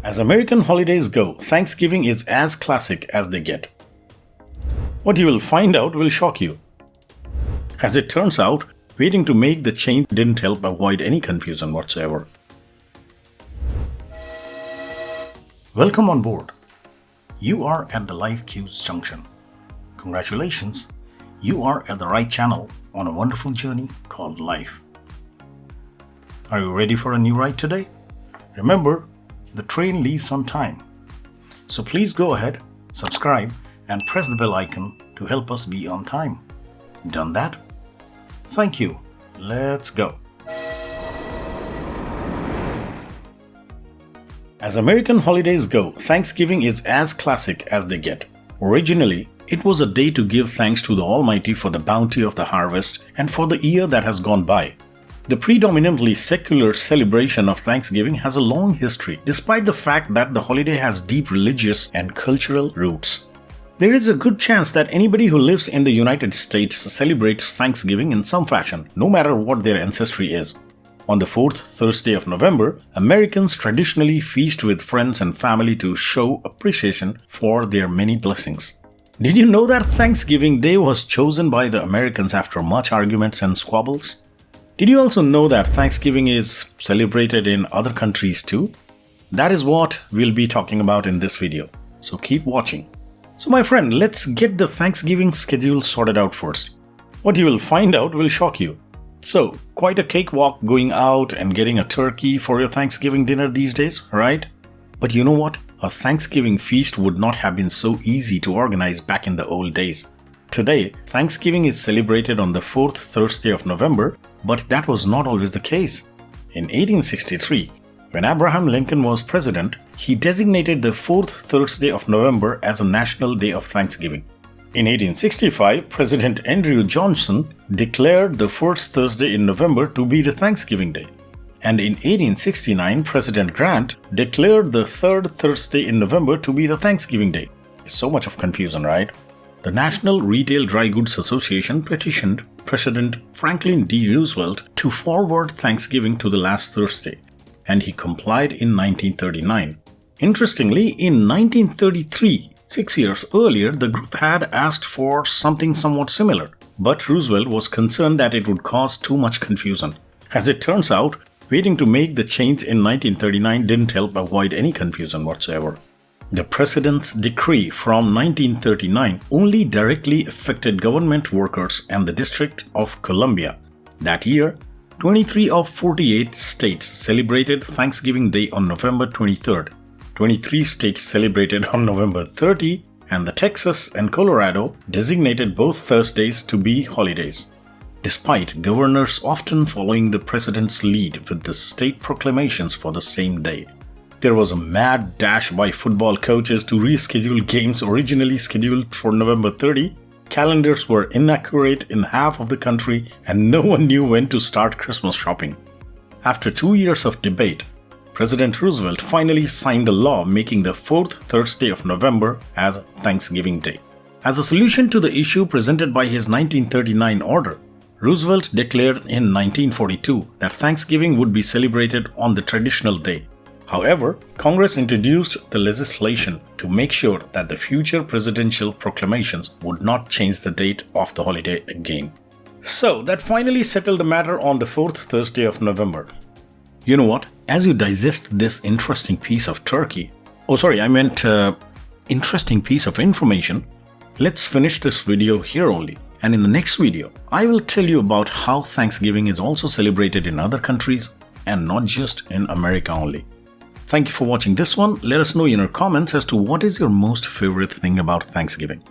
As American holidays go, Thanksgiving is as classic as they get. What you will find out will shock you. As it turns out, waiting to make the change didn't help avoid any confusion whatsoever. Welcome on board. You are at the LifeCues Junction. Congratulations, you are at the right channel on a wonderful journey called life. Are you ready for a new ride today? Remember, the train leaves on time. So please go ahead, subscribe, and press the bell icon to help us be on time. Done that? Thank you. Let's go. As American holidays go, Thanksgiving is as classic as they get. Originally, it was a day to give thanks to the Almighty for the bounty of the harvest and for the year that has gone by. The predominantly secular celebration of Thanksgiving has a long history, despite the fact that the holiday has deep religious and cultural roots. There is a good chance that anybody who lives in the United States celebrates Thanksgiving in some fashion, no matter what their ancestry is. On the fourth Thursday of November, Americans traditionally feast with friends and family to show appreciation for their many blessings. Did you know that Thanksgiving Day was chosen by the Americans after much arguments and squabbles? Did you also know that Thanksgiving is celebrated in other countries too? That is what we'll be talking about in this video, so keep watching. So my friend, let's get the Thanksgiving schedule sorted out first. What you will find out will shock you. So, quite a cakewalk going out and getting a turkey for your Thanksgiving dinner these days, right? But you know what? A Thanksgiving feast would not have been so easy to organize back in the old days. Today, Thanksgiving is celebrated on the fourth Thursday of November, but that was not always the case. In 1863, when Abraham Lincoln was president, he designated the fourth Thursday of November as a National Day of Thanksgiving. In 1865, President Andrew Johnson declared the first Thursday in November to be the Thanksgiving Day. And in 1869, President Grant declared the third Thursday in November to be the Thanksgiving Day. So much of confusion, right? The National Retail Dry Goods Association petitioned President Franklin D. Roosevelt to forward Thanksgiving to the last Thursday, and he complied in 1939. Interestingly, in 1933, 6 years earlier, the group had asked for something somewhat similar, but Roosevelt was concerned that it would cause too much confusion. As it turns out, waiting to make the change in 1939 didn't help avoid any confusion whatsoever. The President's decree from 1939 only directly affected government workers and the District of Columbia. That year, 23 of 48 states celebrated Thanksgiving Day on November 23rd. 23 states celebrated on November 30, and the Texas and Colorado designated both Thursdays to be holidays, despite governors often following the president's lead with the state proclamations for the same day. There was a mad dash by football coaches to reschedule games originally scheduled for November 30. Calendars were inaccurate in half of the country, and no one knew when to start Christmas shopping. After 2 years of debate, President Roosevelt finally signed a law making the fourth Thursday of November as Thanksgiving Day. As a solution to the issue presented by his 1939 order, Roosevelt declared in 1942 that Thanksgiving would be celebrated on the traditional day. However, Congress introduced the legislation to make sure that the future presidential proclamations would not change the date of the holiday again. So, that finally settled the matter on the fourth Thursday of November. You know what? As you digest this interesting piece of interesting piece of information, let's finish this video here only. And in the next video, I will tell you about how Thanksgiving is also celebrated in other countries and not just in America only. Thank you for watching this one. Let us know in your comments as to what is your most favorite thing about Thanksgiving.